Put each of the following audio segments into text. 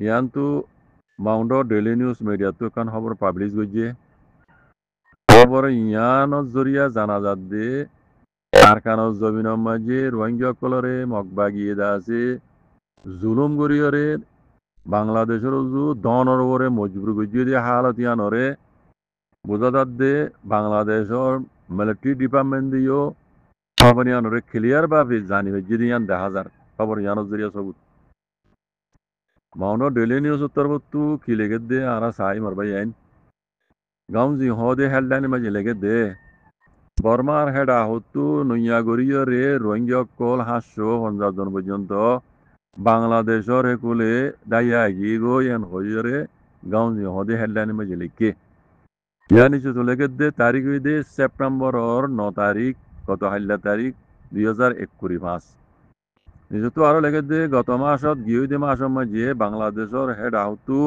ইয়ান তো Mount daily news media তো এখন খবর পাবলিশ করছে খবর ইয়ানোর জরিয়া জানা যাচ্ছে কারখানার জমিনের মাঝে রোহিঙ্গা কলরে মগবাগিয়ে আছে জুলুম গরিয়রে বাংলাদেশের দনের ওপরে মজবুর গজিয়ে দিয়ে হালত ইয়ানরে বোঝা যাচ্ছে বাংলাদেশের মিলিটারি ডিপার্টমেন্ট দিয়েও খবর ইয়ানরে ক্লিয়ার ভাবে জানি যদি ইয়ান দেখা যার খবর ইয়ানোর জরিয়া সবুত মাউন্ট ডেইলি নিউজ তরফতু কি লেগে দে আর সাই মারবাই আইন গাঁও জি হদে হেডলাইন মাঝে লেগে দে বর্মার হেড আহতু নৈয়াগরীয়রে রোহিঙ্গা কল 550 জন পর্যন্ত বাংলাদেশের হেকুলে দাইয়া গিয়ে এন হইরে গাঁও জি হদে হেডলাইন মাঝে লিখে ইয়ানি চুতো লেগে দে তারিখ হই দে সেপ্টেম্বরের 9 তারিখ গত হাইলা তারিখ 2021 নিজেতো আরো লেগে দে গত মাসত গিয়ে দে মাসের মাঝে বাংলাদেশের হেড আহতু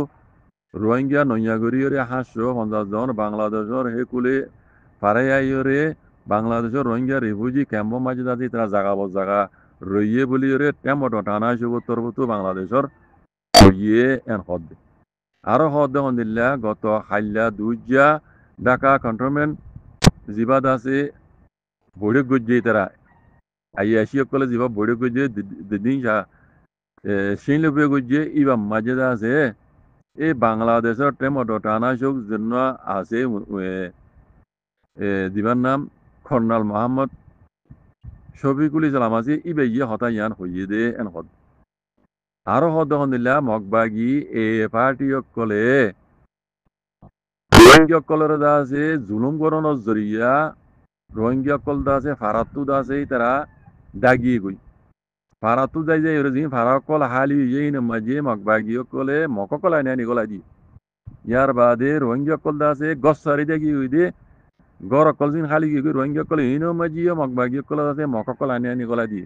রোহিঙ্গা নৈয়াগরীয়রে 550 জন বাংলাদেশের হেকুলে ফারাইয়াইরে বাংলাদেশের রোহিঙ্গা রিফিউজি ক্যাম্পর মাঝে যাতে তারা জাগা রইয়ে বলিয়রে টেমটো টানা তরবতু বাংলাদেশের হইয়ে এন হদ আরো হদ হন্দিল্লা গত হাইলা দুইজা ঢাকা কন্ট্রোলমেন্ট জিবাদ আছে বড়ে গজ্জে তারা আইয়াসি কলে জিবা বড়ে গজ্জে দিন সেই লোকে গজ্জে ইবা মাঝে আছে এই বাংলাদেশের টেমটো টানা জন্য আছে দিবার নাম কর্নাল মোহাম্মদ শফিকুল ইসলাম আছে ইবে ইয়ে হতা ইয়ান হইয়ে দে এন হদ আরো হদ হন্দিল্লা মগবাগি এ পার্টি কলে রোহিঙ্গা কলের দা আছে জুলুম গরণর জরিয়া রোহিঙ্গা কল দা আছে ফারাতু দা আছে তারা দাগিয়ে গই ফারাতু যাই যাই ওরে জিন ফারা কল হালি ইয়ে মাঝে মগবাগি কলে মক কলাই নেনি গলাই দি ইয়ার বাদে রোহিঙ্গা কল দা আছে গছ সারি দাগি হই দে গর কল জিন খালি গিয়ে রোহিঙ্গা কলে ইনো মাঝিয়ে মগবাগি কল আছে মক কলাই নেনি গলাই দি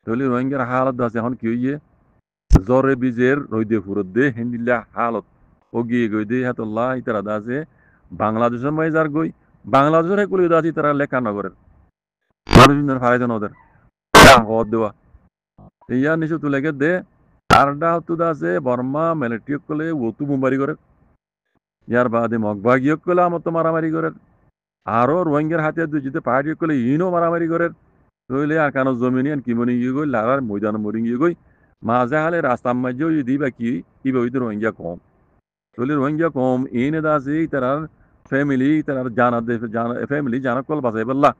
তলি রোহিঙ্গার হালত আছে এখন কি হইয়ে জরে বীজের রইদে ফুরত দে হিন্দিল্লা হালত ও গিয়ে গই দে হাতুল্লাহ ইতারা দাসে বাংলাদেশের মাইজার গই বাংলাদেশের কুলি দাসি তারা লেখা নগরের মানুষজন ফারাইজন ওদের হদ দেওয়া ইয়া নিচু তুলে গে দে আরডা হতু দাসে বর্মা মিলিটারি কলে ওতু মুম্বারি করে ইয়ার বাদে মগবাগিয়ক কলে আমার তো মারামারি করে আরো রোহিঙ্গার হাতে দুজিতে পাহাড়ি কলে ইনো মারামারি করে রইলে আর কানো জমিনিয়ান কিমনি গিয়ে গই লারার ময়দান মরি গিয়ে গই মাঝে হালে রাস্তার মাঝেও যদি বা কি ইবে হইতে রোহিঙ্গা কম তলে রোহিঙ্গা কম এনে দাসে তারার ফ্যামিলি তারার জানা ফ্যামিলি জানা কল বাসাই বললা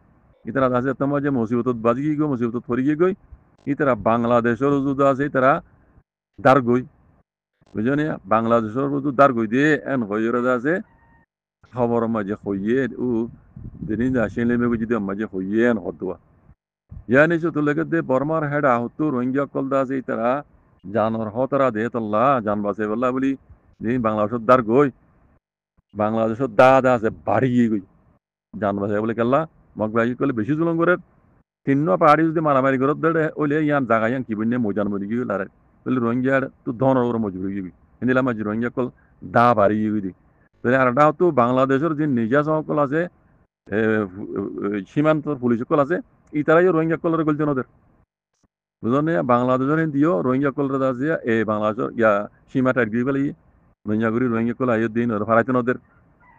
ইতারা দাসে তোমার যে মুসিবতত বাজি গিয়ে গই মুসিবতত পড়ি গিয়ে গই ইতারা বাংলাদেশের রুজু আছে তারা দার গই বুঝলি বাংলাদেশের রুজু দার গই দিয়ে এন হইরে আছে খবর মাঝে হইয়ে ও দিন আসেন লেমে বুঝি দিয়ে মাঝে হইয়ে এন হদুয়া ইয়ানি চুতো লেগে দে বর্মার হেড আহতু রোহিঙ্গা কল দা আছে তারা জানর হতরা দে তল্লা জান বাসে বললা বলি দিন বাংলাদেশের দার গই বাংলাদেশের দা আছে বাড়ি গিয়ে গই জান বাসে বলে কেল্লা মগবাগি করলে বেশি জুলুম করে তিন্ন পাহাড়ি যদি মারামারি করত দেড়ে ওইলে ইয়ান জাগা ইয়ান কি বন্যে মজান মরি গিয়ে লারে বলে রোহিঙ্গার তো ধনের ওর মজবুরি গিয়ে হিন্দিলা মাঝে রোহিঙ্গা কল দা বাড়ি গিয়ে দি তাহলে আর তো বাংলাদেশের যে নিজা সকল আছে সীমান্ত পুলিশ সকল আছে ইতারাই রোহিঙ্গা কলের গলছেন ওদের বুঝলেন বাংলাদেশের হিন্দিও রোহিঙ্গা কলের আছে বাংলাদেশের ইয়া সীমা টাইট গিয়ে গেলে রোহিঙ্গা করি রোহিঙ্গা কল আইয়ের দিন ওর ফারাইতেন ওদের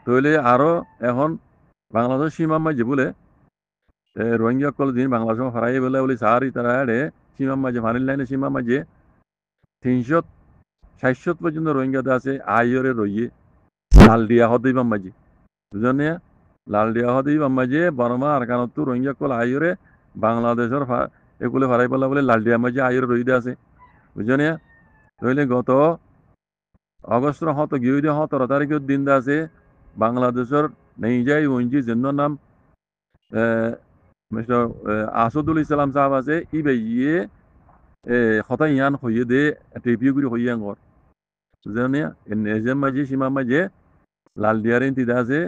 তৈলে আরো এখন বাংলাদেশের সীমা মাঝে বলে রোহিঙ্গা কল দিন বাংলাদেশ ফারাই বলে বলি সারি তারা আড়ে সীমা মাঝে ফানিল লাইনে সীমা মাঝে 360 পর্যন্ত রোহিঙ্গা আছে আইয়রে রইয়ে লাল দিয়া হদই বাম্মাজি বুঝলেন লাল দিয়া হদই বাম্মাজি বর্মা আর কানত রোহিঙ্গা কল আইয়রে বাংলাদেশের এগুলো ফারাই বলা বলে লাল দিয়া মাঝে আইয়রে রইদে আছে বুঝলেন রইলে গত অগস্টর 17 তারিখের দিন আছে বাংলাদেশের নেই যাই ওইজি জন্য নাম মিস্টার আসাদুল ইসলাম সাহেব আছে ইবে ইয়ে হতা ইয়ান হইয়ে দে টেপিও করে হইয়ে আঙ্গর বুঝলেন এজের মাঝে সীমা মাঝে লাল ডিয়ারেন তিদা আছে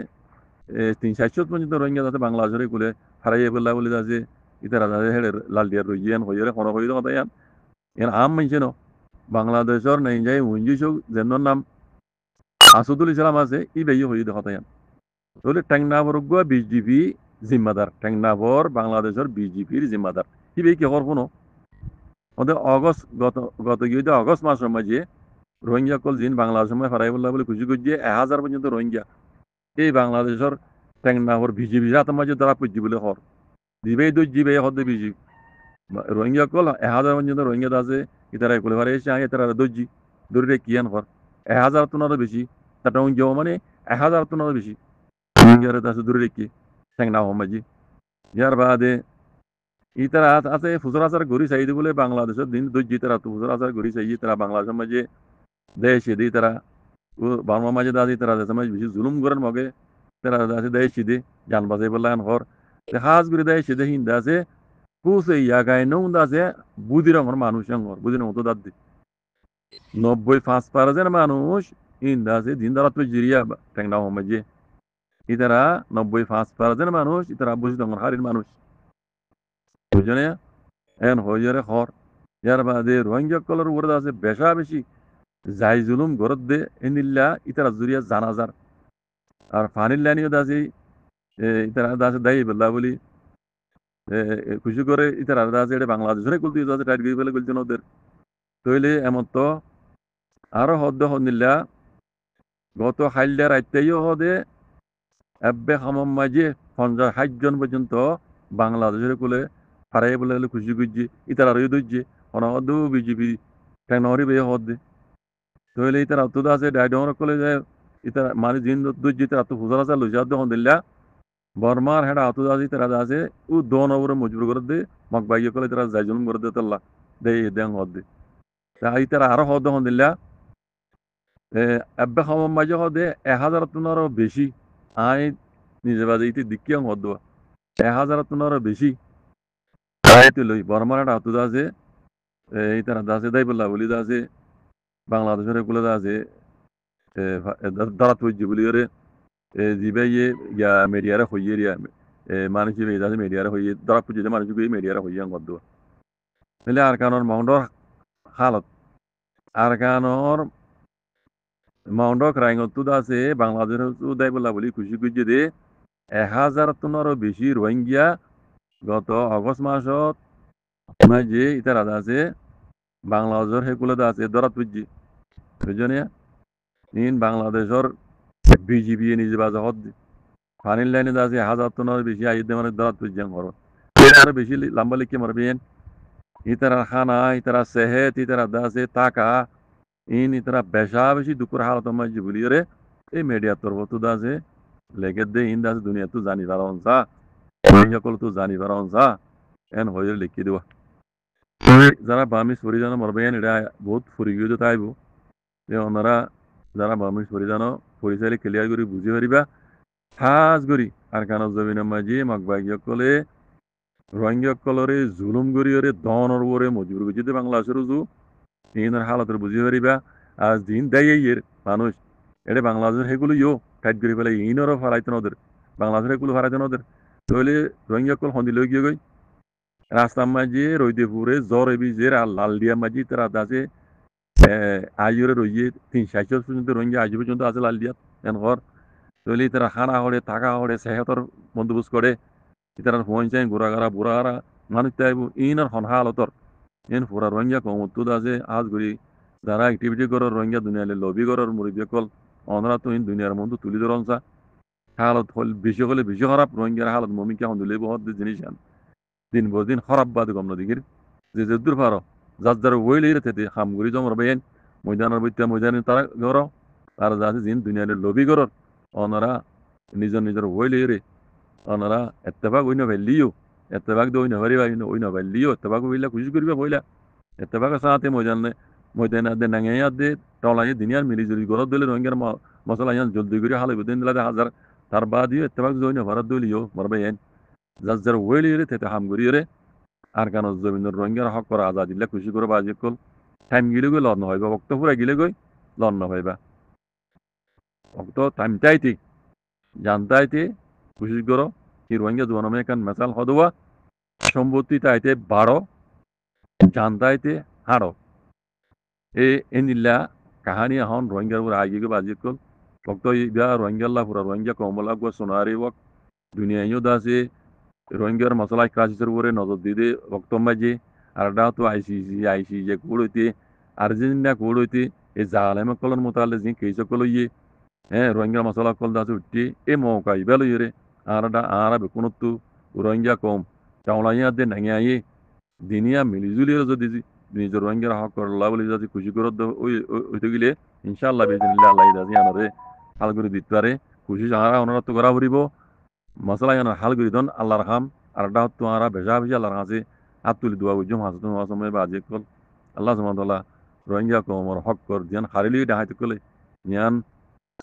360 পর্যন্ত রোহিঙ্গা আছে বাংলাদেশের কুলে হারাইয়ে বললা বলে আছে ইতারা হেডের লাল ডিয়ার রইয়ান হইয়ে কোনো হইয়ে কথা ইয়ান ইয়ান আম মানছে ন বাংলাদেশের নেই যাই উঞ্জি যেন নাম আসাদুল ইসলাম আছে ইবে ইয়ে হইয়ে কথা ইয়ান তাহলে টেংনাবরগ বিজেপি জিম্মাদার টেংনাবর বাংলাদেশের বিজেপির জিম্মাদার ইবে কি করবো না ওদের অগস্ট গত গিয়ে অগস্ট মাসের মাঝে রোহিঙ্গা কল জিন বাংলাদেশের সময় ফারাই বললা বলে খুশি করছে 1000 পর্যন্ত রোহিঙ্গা এই বাংলাদেশের টেংনা হর ভিজি ভিজি হাতের মাঝে ধরা পড়ছি বলে হর দিবেই দুই জিবে হদে ভিজি রোহিঙ্গা কল 1000 পর্যন্ত রোহিঙ্গা আছে ইতারা কলে ফারে এসে আগে তারা দর্জি দূরে কিয়ান হর 1000 টনারও বেশি তাটা উঞ্জাও মানে 1000 টনারও বেশি রোহিঙ্গার আছে দূরে রেখে টেংনা হর মাঝে ইয়ার বাদে ইতারা আছে ফুজর আসার ঘুরি চাইদি বলে বাংলাদেশের দিন দর্জি তারা তো ফুজর আসার ঘুরি চাই তারা বাংলাদেশের মাঝে দেশে দিই তারা বার্মা মাঝে দাদি তারা দেশের মাঝে বেশি জুলুম করেন মগে তারা আছে দেশে দি জান বাজে বললা হর হাজ করে দেশে দে হিন্দা আছে কুসে ইয়া গায় নৌন্দা আছে বুদি রঙের মানুষ রঙর বুদি রঙ তো দাদি 95% মানুষ হিন্দা আছে দিন দারা তো জিরিয়া টেংনা মাঝে ইতারা 95% মানুষ ইতারা বুঝি রঙর হারির মানুষ বুঝনে এন হইয়ারে হর ইয়ার বাদে রোহিঙ্গা কলর উপরে আছে বেশা বেশি যাই জুলুম গরত দে এনিল্লা ইতারা জুরিয়া জানাজার আর ফানির লাইনিও দাসি ইতারা দাসে দায়ী বললা বলি খুশি করে ইতারা দাসে এটা বাংলাদেশের কুলতি দাসে টাইট গিয়ে বলে বলছেন ওদের তৈলে এমন তো আরো হদ্দ হনিল্লা গত হাইল্লা রাইতেও হদে এব্বে হামম মাঝে 50-60 জন পর্যন্ত বাংলাদেশের কুলে হারাই বলে খুশি গুজি ইতারা রই দইছে অনহদু বিজেপি টেকনোরি বে হদে তৈলে ইতারা তো দাসে ডাইডর কলে যায় ইতারা মানে জিন দইছে ইতারা তো হুজরা চা লইজা হনিল্লা বর্মার হেডা আতু দাসি তারা দাসে ও দোন ওপরে মজবুর করে দে মক বাইয়ে কলে তারা যাই জুলুম করে দে তাল্লা দে দেং হদে তাই তারা আরো হদ হনিল্লা এব্বে হামম মাঝে হদে 1000 টনারও বেশি আই নিজে বাজে ইতি দিকিয়াং হদ 1000 টনারও বেশি আইতে লই বর্মার হেডা আতু দাসে এই তারা দাসে দাই বললা বলি দাসে বাংলাদেশের কুলে দাসে দারাত হইছে বলি রে জিবে ইয়া মেডিয়ারে হইয়ে রিয়া মানুষ দাসে মেডিয়ারে হইয়ে দরা পুজে মানুষ মেডিয়ারে হইয়াং হদ তাহলে আরকানোর মাউন্ডর হালত আরকানোর মাউন্ডক রাইঙত আছে বাংলাদেশের দাই বললা বলি খুশি খুঁজে দে 1000 টনারও বেশি রোহিঙ্গিয়া গত অগস্ট মাসত মাঝে ইতার আছে বাংলাদেশের সেকুলে আছে দরাত বুঝছি বুঝছনে ইন বাংলাদেশের বিজিবি নিজে বাজা হদ পানির লাইনে আছে 1000 টনারও বেশি আইতে মানে দরাত বুঝছি ঘর আরো বেশি লম্বা লিখে মারবেন ইতারা খানা ইতারা সেহেত ইতারা আছে টাকা ইন ইতারা বেশা বেশি দুপুর হালত মাঝে বলি রে এই মিডিয়া তরফ আছে লেগে দে ইন দাস দুনিয়া তো জানি পারন সা সকল তো জানি পারন সা এন হয়ে লিখি দেওয়া যারা বামিস পরিজানো মরবেন এটা বহুত ফুরি গিয়ে তাইব যে ওনারা যারা বামিস পরিজানো পরিচয় ক্লিয়ার করে বুঝি পারিবা খাস করি আর কান জমিনের মাঝে মগবাগী সকলে রোহিঙ্গা সকলরে জুলুম করিয়রে দনের ওরে মজবুর বুঝিতে বাংলাদেশের উজু ইনের হালতের বুঝি পারিবা আজ দিন দেয় মানুষ এটা বাংলাদেশের সেগুলো ইও টাইট করে পেলে ইনরও ফারাইতেন ওদের বাংলাদেশের এগুলো ফারাইতেন ওদের তাহলে রোহিঙ্গা কল হন্দি লই গিয়ে গই রাস্তার মাঝে রইদে পুরে জ্বর এবি যে লাল দিয়া মাঝে তারা আছে আইরে রইয়ে 360 পর্যন্ত রোহিঙ্গা আজ পর্যন্ত আছে লাল দিয়া এন ঘর তাহলে তারা খানা হরে থাকা হরে সেহতর বন্দোবস্ত করে তারা ফোন চাই ঘোরাঘারা বুড়াহারা মানুষ চাইব ইনের হালতর ইন পুরা রোহিঙ্গা কমতুদ আছে আজ ঘুরি যারা অ্যাক্টিভিটি করার রোহিঙ্গা দুনিয়ালে লবি করার মুরিদ কল অনরা তো ইন দুনিয়ার মধ্যে তুলি ধরন চা হালত হল হলে বেশি খারাপ রোহিঙ্গার হালত মমিকে হন্দিলে বহুত জিনিস আন দিন বর দিন খারাপ বাদ গম নদীর যে দূর পারো যার যার ওইলে রেতে হামগুড়ি জমর বেন ময়দানের বইতে ময়দানে তারা গর তারা যাচ্ছে দিন দুনিয়ালে লবি করর অনারা নিজের নিজের ওইলে রে অনারা এত্তেবাক ওই নভেলিও এত্তেবাক দই নভারিবা ওই নভেলিও এত্তেবাক হইলা খুশি করিবা হইলা এত্তেবাক সাথে ময়দানে দে নাঙে দে টলাই দুনিয়ার মিলি জুলি গরত দিলে রোহিঙ্গার মশলা ইয়ান জলদি করে হালে দিন দিলা হাজার তার বাদিও এত্তেবাক দই নভারত দলিও মরবেন যার যার ওইলে রে তেতে হামগুড়ি রে আর কেন জমিনের রোহিঙ্গার হক করা আজাদিল্লা খুশি করে বাজি কল টাইম গিলে গই লড় নহইবা বক্ত পুরা গিলে গই লড় নহইবা বক্ত টাইম চাইতে জানতাইতে খুশি করো কি রোহিঙ্গা জনমে এখান মেসাল হদোয়া সম্পত্তি তাইতে বাড়ো জানতাইতে হাড়ো এ এনিল্লা কাহানি এখন রোহিঙ্গার উপর আগে বাজি কল বক্ত ইবা রোহিঙ্গাল্লা পুরা রোহিঙ্গা কমলা গো সোনারি ওয়াক দুনিয়াইও দাসে রোহিঙ্গার মশলা ক্রাইসিসের উপরে নজর দিতে বক্তব্য মাঝে আর তো আইসিসি যে কোড হইতে আর্জেন্টিনা কোড হইতে এই জালেমে কলন মোতালে জি কেইসো কল ইয়ে রোহিঙ্গা মশলা কল দাসে উঠি এ মৌকাই বেলো ইরে আরা বেকুনত্তু রোহিঙ্গা কম চাওলাইয়া দে নাঙিয়াই দিনিয়া মিলিজুলি যদি নিজের রোহিঙ্গার হক করলা বলে যদি খুশি করে ওইতে গেলে ইনশাআল্লাহ বেদিনিল্লাহ আল্লাহ দাজি আনারে হাল করে দিতে পারে খুশি আরা অনুরোধ করা ফুরিব মশলা ইয়ানোর হাল করে দন আল্লাহর হাম আর ডাহত তো আরা ভেজা ভেজা আল্লাহর কাছে হাত তুলি দোয়া বুঝুম হাসত সময় বাজে কল আল্লাহ সুবহানাহু রোহিঙ্গা কমর হক কর দিয়ান হারিলি ডাহাইতে কলে ইয়ান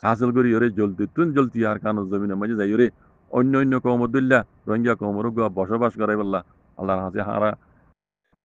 হাসিল করি ওরে জলতি আর কানো জমিনের মাঝে যাই ওরে অন্য অন্য কৌমদুল্লাহ রোহিঙ্গা কৌমর বসবাস করাই বললা আল্লাহর হাসে হারা